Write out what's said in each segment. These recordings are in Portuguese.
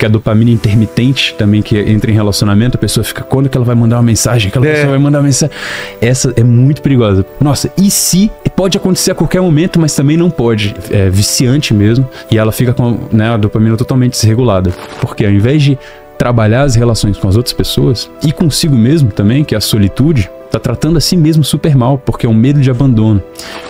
que é a dopamina intermitente também, que entra em relacionamento, a pessoa fica, quando que ela vai mandar uma mensagem? Aquela pessoa vai mandar uma mensagem. Essa é muito perigosa. Nossa, e se pode acontecer a qualquer momento, mas também não pode. É viciante mesmo. E ela fica com, né, a dopamina totalmente desregulada. Porque ao invés de trabalhar as relações com as outras pessoas e consigo mesmo também, que é a solitude, tá tratando a si mesmo super mal, porque é um medo de abandono.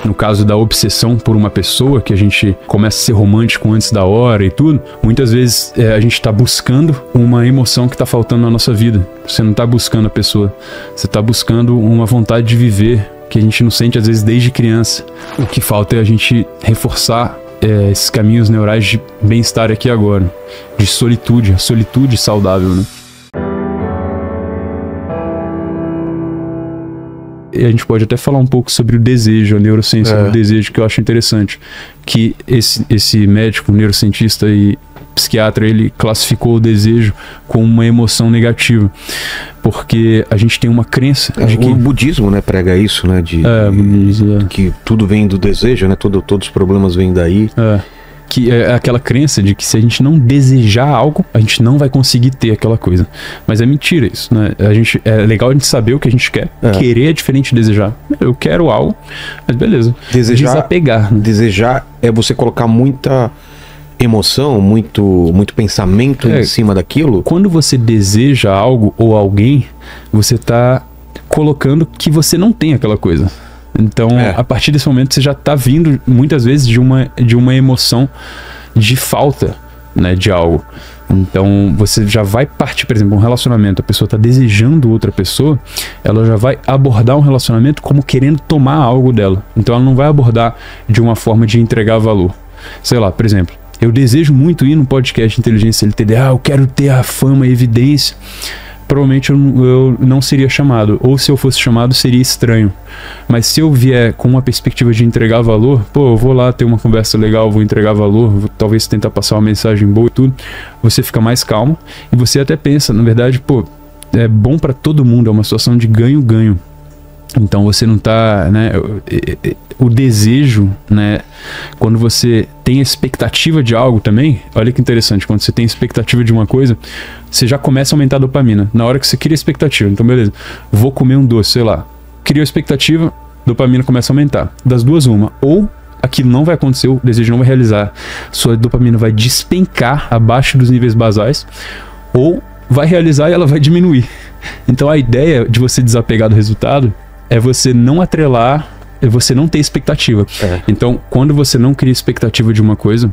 No caso da obsessão por uma pessoa, que a gente começa a ser romântico antes da hora e tudo, muitas vezes a gente tá buscando uma emoção que tá faltando na nossa vida. Você não tá buscando a pessoa, você tá buscando uma vontade de viver, que a gente não sente às vezes desde criança. O que falta é a gente reforçar esses caminhos neurais de bem-estar aqui e agora, de solitude, a solitude saudável, né? E a gente pode até falar um pouco sobre o desejo, a neurociência do desejo, que eu acho interessante. Que esse médico, neurocientista e psiquiatra, ele classificou o desejo como uma emoção negativa. Porque a gente tem uma crença de que... O budismo, né, prega isso, né? Que tudo vem do desejo, né? Todos os problemas vêm daí. Que é aquela crença de que se a gente não desejar algo, a gente não vai conseguir ter aquela coisa. Mas é mentira isso, né? É legal a gente saber o que a gente quer. Querer é diferente de desejar. Eu quero algo, mas beleza. Desapegar. Né? Desejar é você colocar muita emoção, muito pensamento em cima daquilo. Quando você deseja algo ou alguém, você tá colocando que você não tem aquela coisa. Então, a partir desse momento, você já tá vindo, muitas vezes, de uma emoção de falta, né, de algo. Então, você já vai partir, por exemplo, um relacionamento, a pessoa tá desejando outra pessoa, ela já vai abordar um relacionamento como querendo tomar algo dela. Então, ela não vai abordar de uma forma de entregar valor. Sei lá, por exemplo, eu desejo muito ir no podcast Inteligência LTD, eu quero ter a fama, a evidência. Provavelmente eu não seria chamado, ou se eu fosse chamado seria estranho. Mas se eu vier com uma perspectiva de entregar valor, eu vou lá ter uma conversa legal, vou entregar valor, vou talvez tentar passar uma mensagem boa e tudo, você fica mais calmo e você até pensa, na verdade, é bom pra todo mundo, é uma situação de ganho-ganho. Então você não tá, né, o desejo, né, quando você tem expectativa de algo também, olha que interessante, quando você tem expectativa de uma coisa, você já começa a aumentar a dopamina, na hora que você cria expectativa. Então beleza, vou comer um doce, sei lá, criou expectativa, dopamina começa a aumentar, das duas uma, ou aquilo não vai acontecer, o desejo não vai realizar, sua dopamina vai despencar abaixo dos níveis basais, ou vai realizar e ela vai diminuir. Então a ideia de você desapegar do resultado é você não atrelar, é você não ter expectativa. Então, quando você não cria expectativa de uma coisa,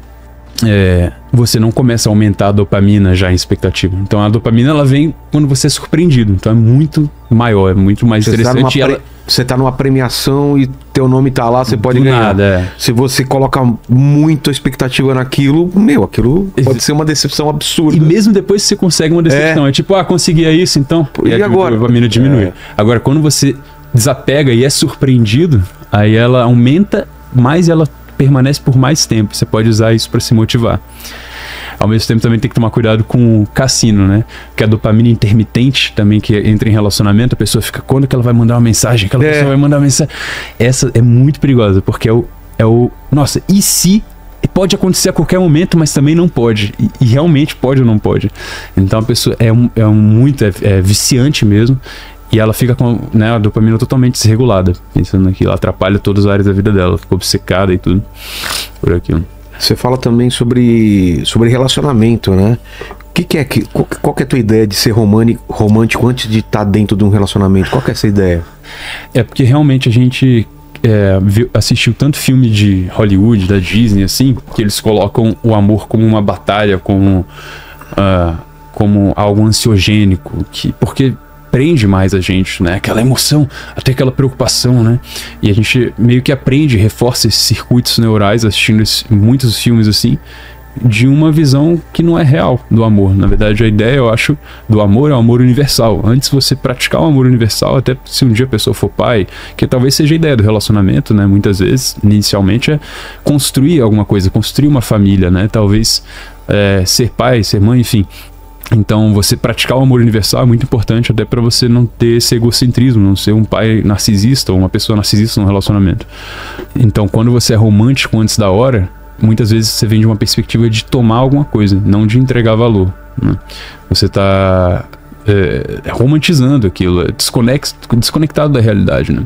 você não começa a aumentar a dopamina já em expectativa. Então, a dopamina, ela vem quando você é surpreendido. Então, é muito maior, é muito mais interessante. Você tá numa premiação e teu nome tá lá, você pode ganhar. Se você coloca muita expectativa naquilo, aquilo pode ser uma decepção absurda. E mesmo depois você consegue uma decepção. É tipo, conseguia isso, então... E agora? A dopamina diminui. Agora, quando você desapega e é surpreendido, aí ela aumenta mais e ela permanece por mais tempo. Você pode usar isso para se motivar. Ao mesmo tempo também tem que tomar cuidado com o cassino, né? Que é a dopamina intermitente também, que entra em relacionamento, a pessoa fica, quando que ela vai mandar uma mensagem? Aquela pessoa vai mandar uma mensagem. Essa é muito perigosa, porque nossa, e se pode acontecer a qualquer momento, mas também não pode. E realmente pode ou não pode. Então a pessoa é viciante mesmo. E ela fica com, né, a dopamina totalmente desregulada, pensando que ela atrapalha todas as áreas da vida dela, fica obcecada e tudo por aquilo. Você fala também sobre relacionamento, né? Qual que é a tua ideia de ser romântico antes de estar dentro de um relacionamento? Qual que é essa ideia? É porque realmente a gente assistiu tanto filme de Hollywood, da Disney, assim, que eles colocam o amor como uma batalha, como algo ansiogênico, porque prende mais a gente, né? Aquela emoção, até aquela preocupação, né? E a gente meio que aprende, reforça esses circuitos neurais assistindo muitos filmes assim, de uma visão que não é real do amor. Na verdade, a ideia, eu acho, do amor é o amor universal. Antes de você praticar o amor universal, até se um dia a pessoa for pai, que talvez seja a ideia do relacionamento, né? Muitas vezes, inicialmente, é construir alguma coisa, construir uma família, né? Talvez ser pai, ser mãe, enfim. Então, você praticar o amor universal é muito importante, até para você não ter esse egocentrismo, não ser um pai narcisista ou uma pessoa narcisista no relacionamento. Então, quando você é romântico antes da hora, muitas vezes você vem de uma perspectiva de tomar alguma coisa, não de entregar valor. né? Você está romantizando aquilo, desconectado da realidade, né?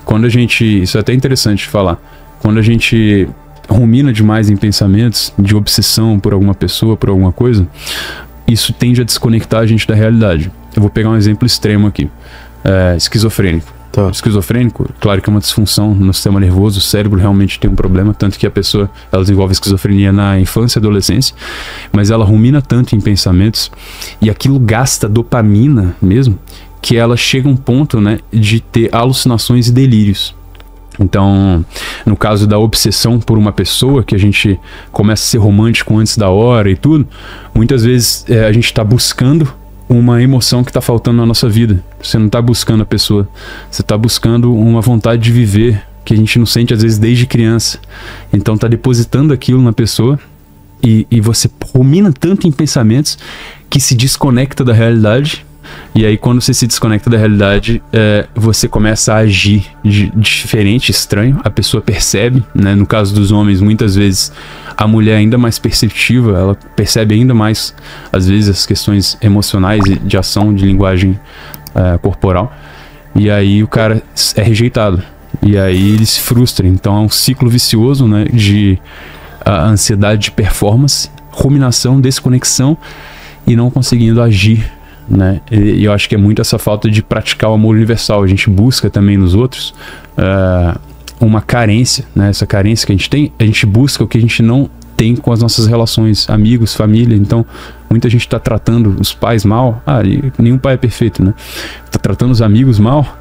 Quando a gente, isso é até interessante de falar, quando a gente rumina demais em pensamentos de obsessão por alguma pessoa, por alguma coisa, isso tende a desconectar a gente da realidade. Eu vou pegar um exemplo extremo aqui, esquizofrênico. Tá. Esquizofrênico, claro que é uma disfunção no sistema nervoso, o cérebro realmente tem um problema, tanto que a pessoa, ela desenvolve esquizofrenia na infância e adolescência, mas ela rumina tanto em pensamentos, e aquilo gasta dopamina mesmo, que ela chega a um ponto, né, de ter alucinações e delírios. Então, no caso da obsessão por uma pessoa, que a gente começa a ser romântico antes da hora e tudo, muitas vezes a gente está buscando uma emoção que está faltando na nossa vida. Você não está buscando a pessoa, você está buscando uma vontade de viver que a gente não sente às vezes desde criança. Então está depositando aquilo na pessoa e você rumina tanto em pensamentos que se desconecta da realidade. E aí quando você se desconecta da realidade, você começa a agir diferente, estranho. A pessoa percebe, né? No caso dos homens, muitas vezes a mulher é ainda mais perceptiva, ela percebe ainda mais, às vezes, as questões emocionais e de ação, de linguagem corporal. E aí o cara é rejeitado. E aí ele se frustra. Então é um ciclo vicioso, né? De ansiedade de performance, ruminação, desconexão e não conseguindo agir, né? E eu acho que é muito essa falta de praticar o amor universal. A gente busca também nos outros uma carência, né? Essa carência que a gente tem, a gente busca o que a gente não tem com as nossas relações, amigos, família. Então muita gente está tratando os pais mal. Nenhum pai é perfeito, né? Tá tratando os amigos mal,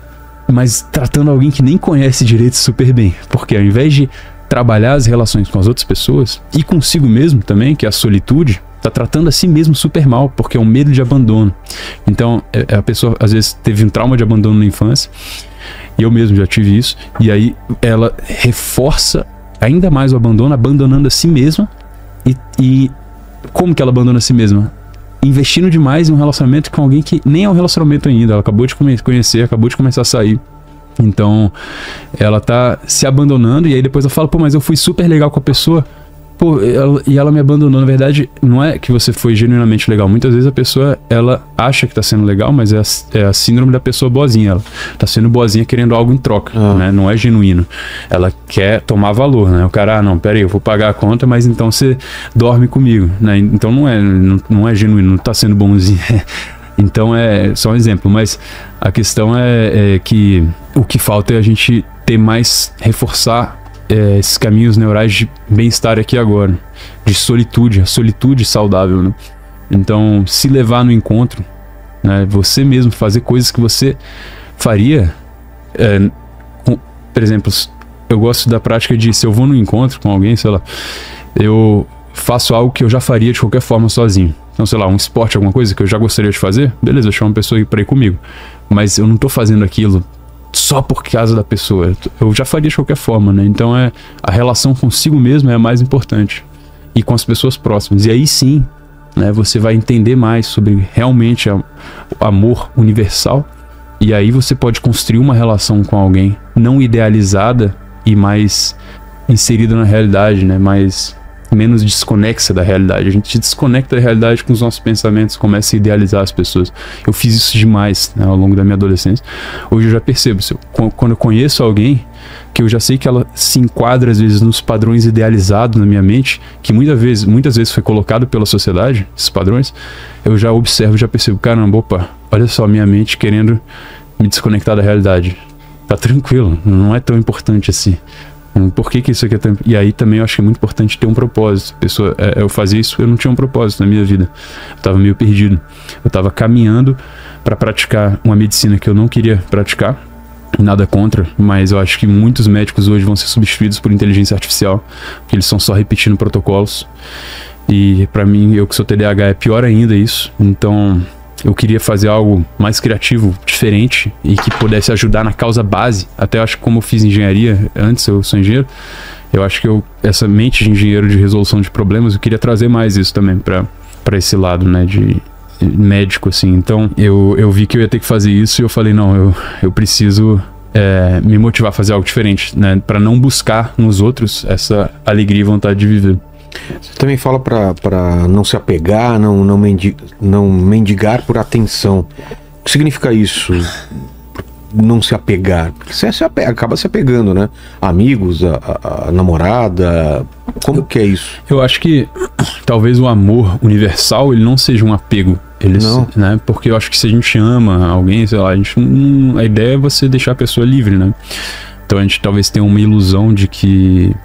mas tratando alguém que nem conhece direito super bem, porque ao invés de trabalhar as relações com as outras pessoas e consigo mesmo também, que é a solitude, tá tratando a si mesmo super mal, porque é um medo de abandono. Então, a pessoa às vezes teve um trauma de abandono na infância, e eu mesmo já tive isso, e aí ela reforça ainda mais o abandono, abandonando a si mesma. E como que ela abandona a si mesma? Investindo demais em um relacionamento com alguém que nem é um relacionamento ainda, ela acabou de conhecer, acabou de começar a sair. Então, ela tá se abandonando, e aí depois ela fala, mas eu fui super legal com a pessoa, e ela me abandonou. Na verdade, não é que você foi genuinamente legal. Muitas vezes a pessoa, ela acha que tá sendo legal, mas é a síndrome da pessoa boazinha. Ela tá sendo boazinha querendo algo em troca, né? Não é genuíno. Ela quer tomar valor, né? O cara, não, peraí, eu vou pagar a conta, mas então você dorme comigo, né? Então não é genuíno, não tá sendo bonzinho. Então é só um exemplo, mas a questão é que o que falta é a gente ter mais, reforçar esses caminhos neurais de bem-estar aqui e agora, de solitude, a solitude saudável, né? Então, se levar no encontro, né? Você mesmo fazer coisas que você faria, por exemplo, eu gosto da prática de, se eu vou no encontro com alguém, sei lá, eu faço algo que eu já faria de qualquer forma sozinho. Então, sei lá, um esporte, alguma coisa que eu já gostaria de fazer, beleza, eu chamo uma pessoa pra ir comigo, mas eu não tô fazendo aquilo só por causa da pessoa, eu já faria de qualquer forma, né? Então a relação consigo mesmo é a mais importante, e com as pessoas próximas, e aí sim, né, você vai entender mais sobre realmente o amor universal, e aí você pode construir uma relação com alguém não idealizada e mais inserida na realidade, né? Menos desconexa da realidade. A gente se desconecta da realidade com os nossos pensamentos, começa a idealizar as pessoas. Eu fiz isso demais, né, ao longo da minha adolescência. Hoje eu já percebo, quando eu conheço alguém, que eu já sei que ela se enquadra às vezes nos padrões idealizados na minha mente, que muitas vezes foi colocado pela sociedade, esses padrões, eu já observo, já percebo, caramba, opa, olha só, minha mente querendo me desconectar da realidade. Tá tranquilo, não é tão importante assim. Por que isso aqui é tão... E aí também eu acho que é muito importante ter um propósito. Eu fazia isso, eu não tinha um propósito na minha vida. Eu tava meio perdido. Eu tava caminhando para praticar uma medicina que eu não queria praticar. Nada contra, mas eu acho que muitos médicos hoje vão ser substituídos por inteligência artificial, porque eles estão só repetindo protocolos. E para mim, eu que sou TDAH, é pior ainda isso. Então eu queria fazer algo mais criativo, diferente, e que pudesse ajudar na causa base. Até eu acho que como eu fiz engenharia, antes eu sou engenheiro, eu acho que essa mente de engenheiro de resolução de problemas, eu queria trazer mais isso também para esse lado, né, de médico, assim. Então eu vi que eu ia ter que fazer isso, e eu falei, não, eu preciso me motivar a fazer algo diferente, né, para não buscar nos outros essa alegria e vontade de viver. Você também fala para não se apegar, não mendigar por atenção. O que significa isso? Não se apegar? Porque você acaba se apegando, né? Amigos, a namorada. Como que é isso? Eu acho que talvez o amor universal ele não seja um apego. Não. Né? Porque eu acho que se a gente ama alguém, sei lá, a ideia é você deixar a pessoa livre, né? Então a gente talvez tenha uma ilusão de que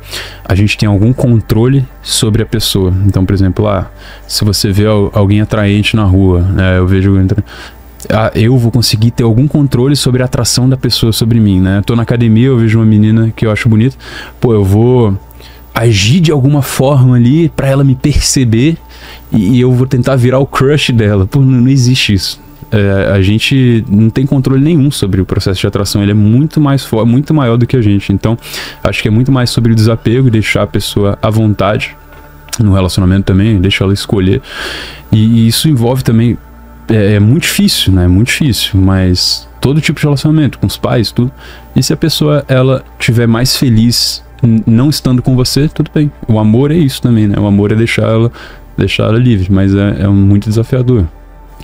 a gente tem algum controle sobre a pessoa. Então, por exemplo, se você vê alguém atraente na rua, né, eu vou conseguir ter algum controle sobre a atração da pessoa sobre mim, né? Eu tô na academia, eu vejo uma menina que eu acho bonita, eu vou agir de alguma forma ali pra ela me perceber e eu vou tentar virar o crush dela. Não existe isso. A gente não tem controle nenhum sobre o processo de atração, ele é muito mais forte, muito maior do que a gente. Então, acho que é muito mais sobre o desapego, deixar a pessoa à vontade no relacionamento também, deixar ela escolher. E isso envolve também, é muito difícil, né? É muito difícil, mas todo tipo de relacionamento, com os pais, tudo. E se a pessoa, ela estiver mais feliz não estando com você, tudo bem. O amor é isso também, né? O amor é deixar ela livre, mas é muito desafiador.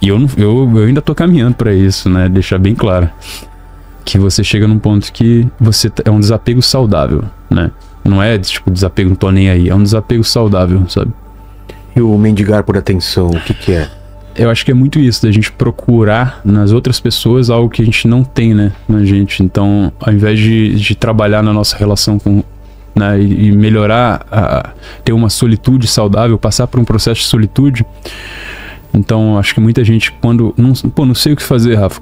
E eu ainda tô caminhando para isso, né? Deixar bem claro que você chega num ponto que você é um desapego saudável, né? Não é tipo desapego, não tô nem aí. É um desapego saudável, sabe? E o mendigar por atenção, o que é? Eu acho que é muito isso, da gente procurar nas outras pessoas algo que a gente não tem, né? Na gente. Então, ao invés de trabalhar na nossa relação com... né, e melhorar, ter uma solitude saudável, passar por um processo de solitude... Então, acho que muita gente, quando... não sei o que fazer, Rafa.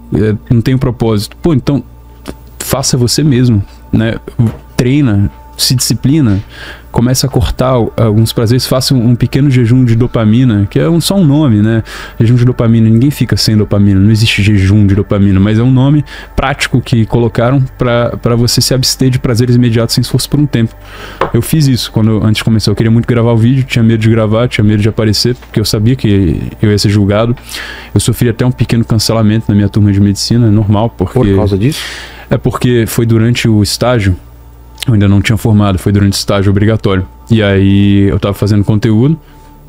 Não tenho propósito. Então, faça você mesmo, né? Treina, se disciplina. Começa a cortar alguns prazeres. Faça um pequeno jejum de dopamina, que é só um nome, né? Jejum de dopamina. Ninguém fica sem dopamina. Não existe jejum de dopamina. Mas é um nome prático que colocaram para você se abster de prazeres imediatos sem esforço por um tempo. Eu fiz isso antes de começar. Eu queria muito gravar o vídeo. Tinha medo de gravar, tinha medo de aparecer, porque eu sabia que eu ia ser julgado. Eu sofri até um pequeno cancelamento na minha turma de medicina. É normal, porque... Por causa disso? É porque foi durante o estágio. Eu ainda não tinha formado, foi durante o estágio obrigatório. E aí eu tava fazendo conteúdo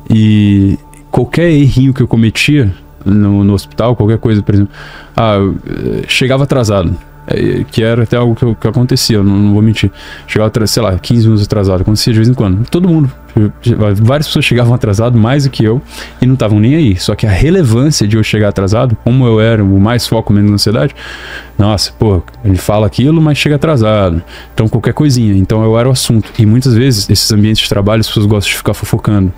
e qualquer errinho que eu cometia no hospital, qualquer coisa, por exemplo, eu chegava atrasado. Que era até algo que acontecia, eu não vou mentir. Chegava, sei lá, 15 minutos atrasado, acontecia de vez em quando. Todo mundo, várias pessoas chegavam atrasado, mais do que eu, e não estavam nem aí. Só que a relevância de eu chegar atrasado, como eu era o mais foco menos ansiedade, nossa, ele fala aquilo, mas chega atrasado. Então qualquer coisinha, então eu era o assunto. E muitas vezes, esses ambientes de trabalho, as pessoas gostam de ficar fofocando.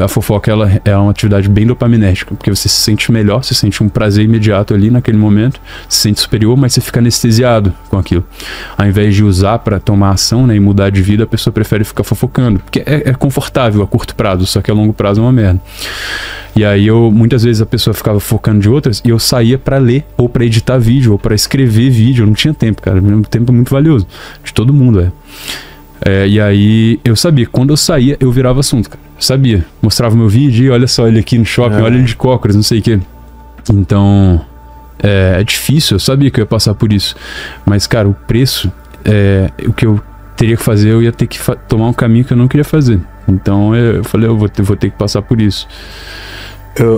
A fofoca, ela é uma atividade bem dopaminérgica, porque você se sente melhor, você sente um prazer imediato ali naquele momento, se sente superior, mas você fica anestesiado com aquilo. Ao invés de usar para tomar ação, né, e mudar de vida, a pessoa prefere ficar fofocando, porque é confortável a curto prazo, só que a longo prazo é uma merda. E aí muitas vezes a pessoa ficava focando de outras e eu saía para ler, ou para editar vídeo, ou para escrever vídeo. Eu não tinha tempo, cara, o tempo é muito valioso, de todo mundo, e aí eu sabia, quando eu saía, eu virava assunto, cara. Eu sabia, mostrava meu vídeo e olha só ele aqui no shopping, olha ele de cócoras, não sei o que. Então, é difícil, eu sabia que eu ia passar por isso. Mas, cara, o preço, o que eu teria que fazer, eu ia ter que tomar um caminho que eu não queria fazer. Então, eu falei, eu vou ter que passar por isso.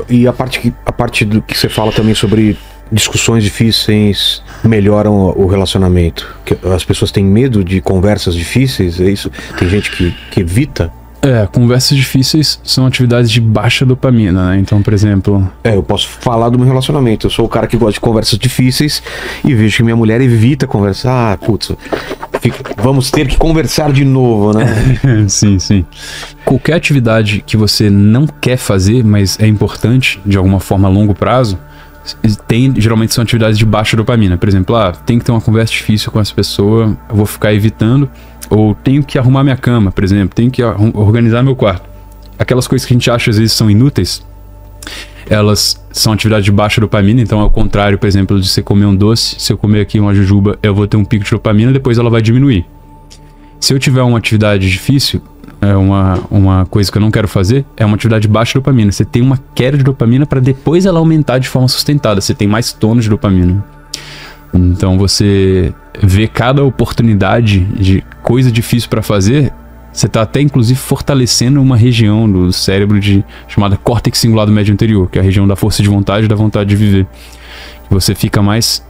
E a parte do que você fala também sobre discussões difíceis melhoram o relacionamento. As pessoas têm medo de conversas difíceis, é isso? Tem gente que evita. Conversas difíceis são atividades de baixa dopamina, né? Então, por exemplo... eu posso falar do meu relacionamento. Eu sou o cara que gosta de conversas difíceis e vejo que minha mulher evita conversar. Vamos ter que conversar de novo, né? Sim. Qualquer atividade que você não quer fazer, mas é importante, de alguma forma a longo prazo, geralmente são atividades de baixa dopamina. Por exemplo, tem que ter uma conversa difícil com essa pessoa, eu vou ficar evitando. Ou tenho que arrumar minha cama, por exemplo, tenho que organizar meu quarto. Aquelas coisas que a gente acha às vezes são inúteis, elas são atividades de baixa dopamina. Então, ao contrário, por exemplo, de você comer um doce, se eu comer aqui uma jujuba, eu vou ter um pico de dopamina, depois ela vai diminuir. Se eu tiver uma atividade difícil, uma coisa que eu não quero fazer, é uma atividade de baixa dopamina. Você tem uma queda de dopamina para depois ela aumentar de forma sustentada. Você tem mais tônus de dopamina. Então você vê cada oportunidade de coisa difícil para fazer, Você tá até, inclusive, fortalecendo uma região do cérebro chamada córtex cingulado médio anterior, que é a região da força de vontade e da vontade de viver. Você fica mais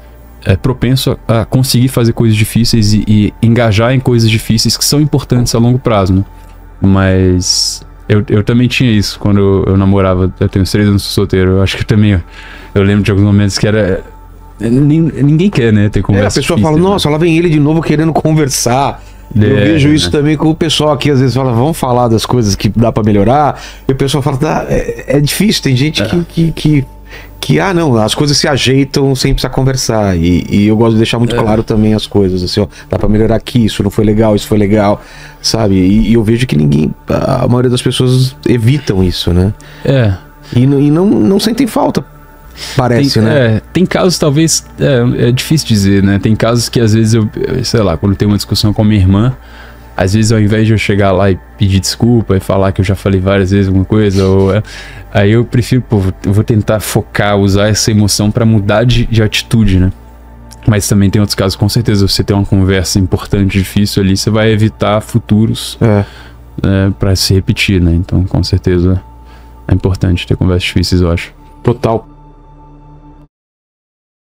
propenso a conseguir fazer coisas difíceis e engajar em coisas difíceis que são importantes a longo prazo, né? Mas eu também tinha isso quando eu namorava. Eu tenho 3 anos solteiro. Eu acho que também eu lembro de alguns momentos que era... Ninguém quer, né, ter conversa. A pessoa fala, nossa, lá vem ele de novo querendo conversar. Eu vejo isso também com o pessoal aqui, às vezes fala, vamos falar das coisas que dá pra melhorar. E o pessoal fala, é difícil, tem gente que não, as coisas se ajeitam sem precisar conversar. E eu gosto de deixar muito claro também as coisas, assim, ó, dá pra melhorar aqui, isso não foi legal, isso foi legal, sabe? E eu vejo que a maioria das pessoas evitam isso, né? E não sentem falta. Parece, né? Tem casos, talvez, é difícil dizer, né? Tem casos que às vezes sei lá, quando tem uma discussão com a minha irmã, às vezes ao invés de eu chegar lá e pedir desculpa e falar que eu já falei várias vezes alguma coisa, aí eu prefiro, eu vou tentar usar essa emoção pra mudar de atitude, né? Mas também tem outros casos, com certeza, você tem uma conversa importante, difícil ali, você vai evitar futuros pra se repetir, né? Então, com certeza, é importante ter conversas difíceis, eu acho. Total.